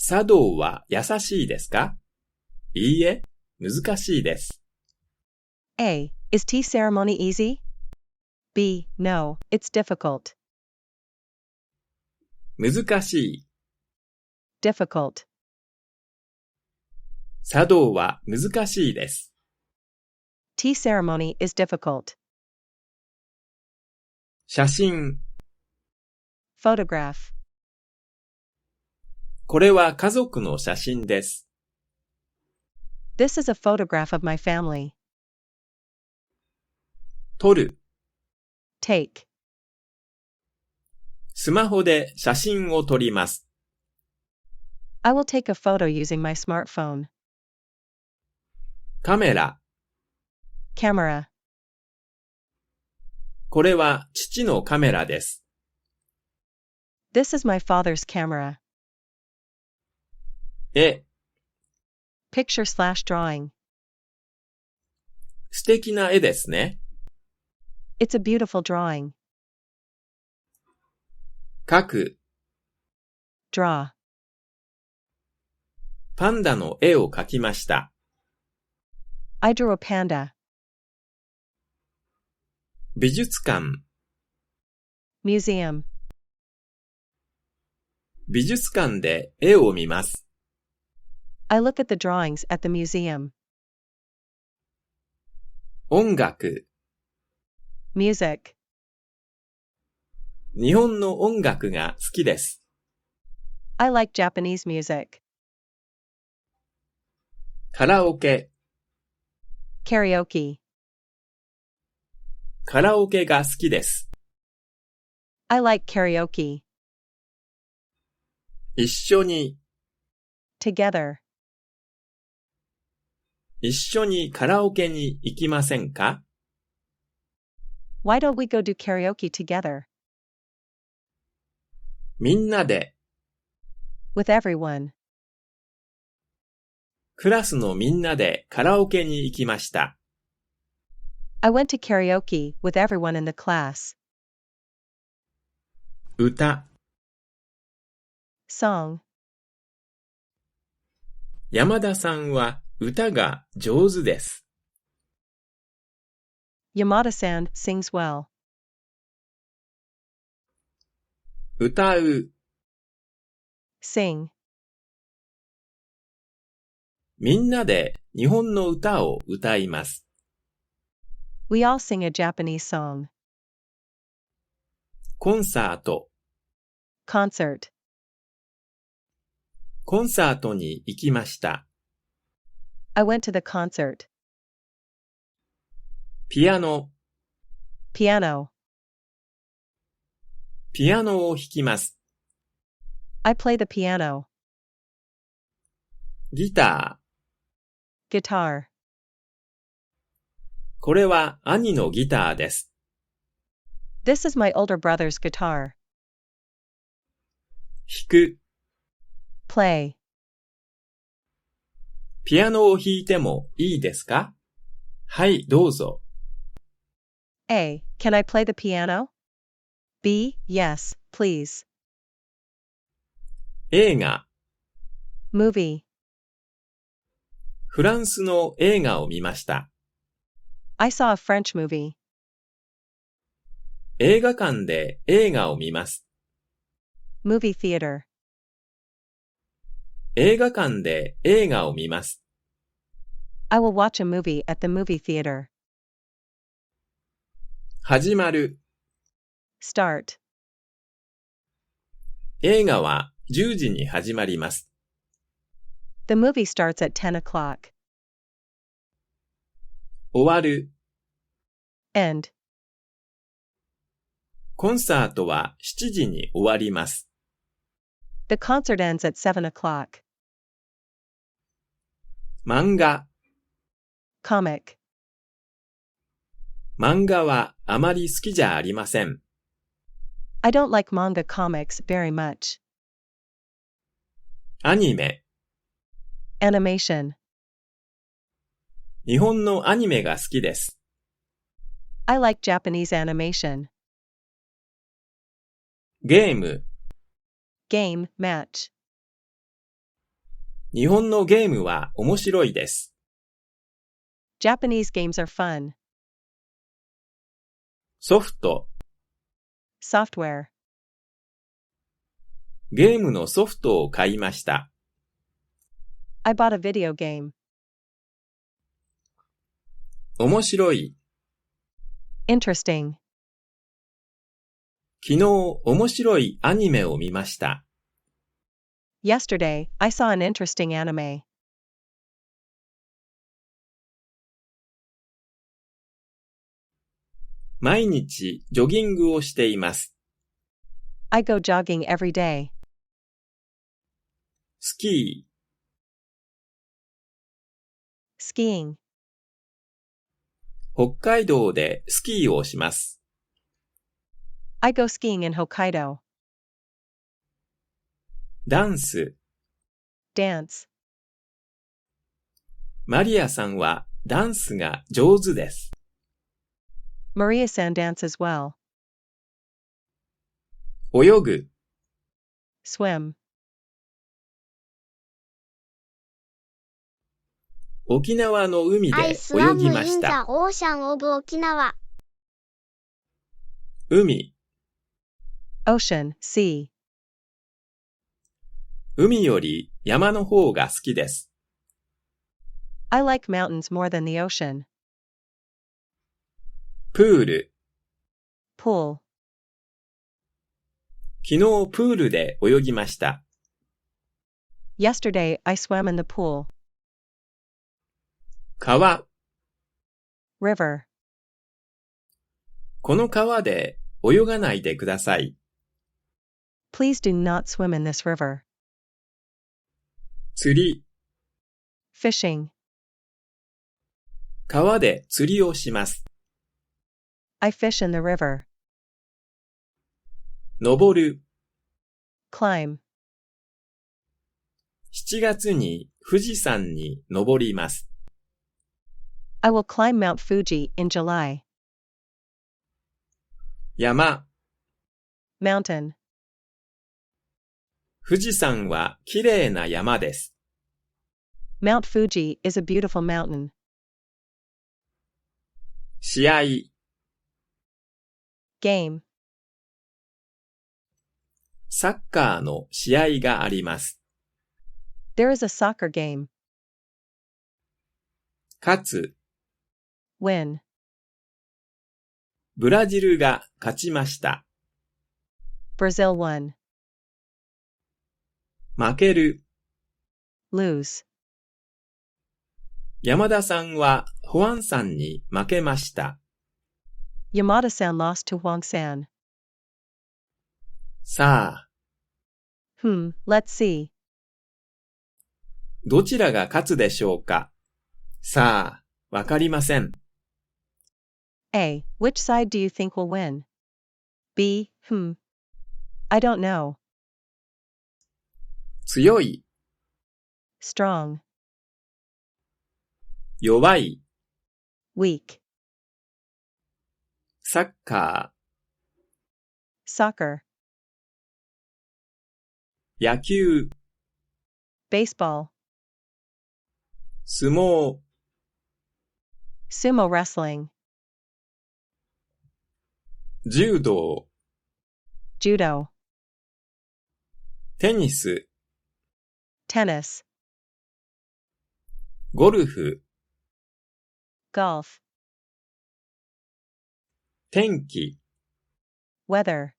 茶道は優しいですか？いいえ、難しいです。A. Is tea ceremony easy? B. No, it's difficult. 難しい。Difficult. 茶道は難しいです。Tea ceremony is difficult. 写真。Photograph. これは家族の写真です。This is a photograph of my family. 撮る。Take. スマホで写真を撮ります。I will take a photo using my smartphone. カメラ。Camera. これは父のカメラです。This is my father's camera. 絵。Picture/drawing. 素敵な絵ですね。It's a beautiful drawing. 描く。Draw. パンダの絵を描きました。I drew a panda. 美術館。Museum. 美術館で絵を見ます。I look at the drawings at the museum. 音楽。Music. 日本の音楽が好きです。I like Japanese music. カラオケ。Karaoke. カラオケが好きです。I like karaoke. 一緒に。Together. 一緒にカラオケに行きませんか？ Why don't we go do karaoke together? みんなで。With everyone. クラスのみんなでカラオケに行きました。I went to karaoke with everyone in the class. 歌。Song. 山田さんは歌が上手です。Yamada-san sings well. 歌う。Sing. みんなで日本の歌を歌います。We all sing a Japanese song. コンサート。Concert. コンサートに行きました。I went to the concert. ピアノ。Piano. ピアノを弾きます。I play the piano. ギター。Guitar. これは兄のギターです。This is my older brother's guitar. 弾く。Play. ピアノを弾いてもいいですか？はい、どうぞ。A. Can I play the piano? B. Yes, please. 映画。Movie. フランスの映画を見ました。I saw a French movie. 映画館で映画を見ます。Movie theater. 映画館で映画を見ます。I will watch a movie at the movie theater. 始まる。Start. 映画は10時に始まります。The movie starts at 10 o'clock. 終わる。End. コンサートは7時に終わります。The concert ends at 7 o'clock. 漫画。Comic. 漫画はあまり好きじゃありません。I don't like manga comics very much. アニメ。Animation. 日本のアニメが好きです。I like Japanese animation. ゲーム。Game, match. 日本のゲームは面白いです。Japanese games are fun. ソフト、Software. ゲームのソフトを買いました。I bought a video game. 面白い。Interesting. 昨日面白いアニメを見ました。Yesterday, I saw an interesting anime. 毎日ジョギングをしています。I go jogging every day. スキー、Skiing. 北海道でスキーをします。I go skiing in Hokkaido. ダンス、Dance. マリアさんはダンスが上手です。Maria-san dances well. 泳ぐ、Swim. 沖縄の海でI 泳 swam ぎま in し the た。 ocean of Okinawa. 海、Ocean, sea. 海より山の方が好きです。I like mountains more than the ocean. プール、 Pool. 昨日プールで泳ぎました。Yesterday, I swam in the pool. 川、 River. この川で泳がないでください。 Please do not swim in this river. 釣り、 Fishing. 川で釣りをします。 I fish in the river. 登る、 Climb. 7月に富士山に登ります。 I will climb Mount Fuji in July. 山、 Mountain. 富士山は綺麗な山です。 Mount Fuji is a beautiful mountain. 試合、 Game. サッカーの試合があります。 There is a soccer game. 勝つ、 Win. ブラジルが勝ちました。 Brazil won. 負ける、 Lose. 山田さんはホアンさんに負けました。 Yamada-san lost to Huang-san. さあ、 Let's see. どちらが勝つでしょうか。さあ、わかりません。 A. Which side do you think will win? B. I don't know. 強い、 Strong. 弱い、 Weak. サッカ Soccer. ー、野球、 Baseball. 相撲、 Sumo wrestling. 柔道、 Judo. テニス、 Tennis. ゴルフ、 Golf. 天気。Weather.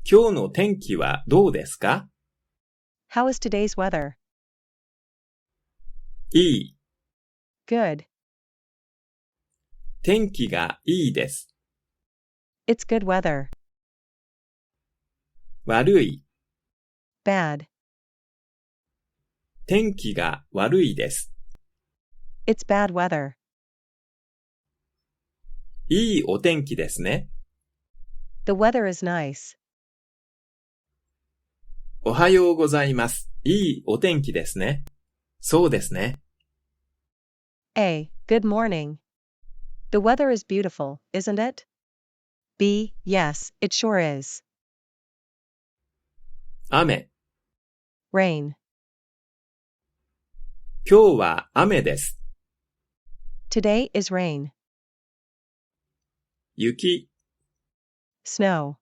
今日の天気はどうですか？ How is today's weather? いい。Good. 天気がいいです。It's good weather. 悪い。Bad. 天気が悪いです。It's bad weather. いいお天気ですね。The weather is nice. おはようございます。いいお天気ですね。そうですね。A. Good morning. The weather is beautiful, isn't it? B. Yes, it sure is. 雨、 Rain. 今日は雨です。Today is rain. 雪、 Snow.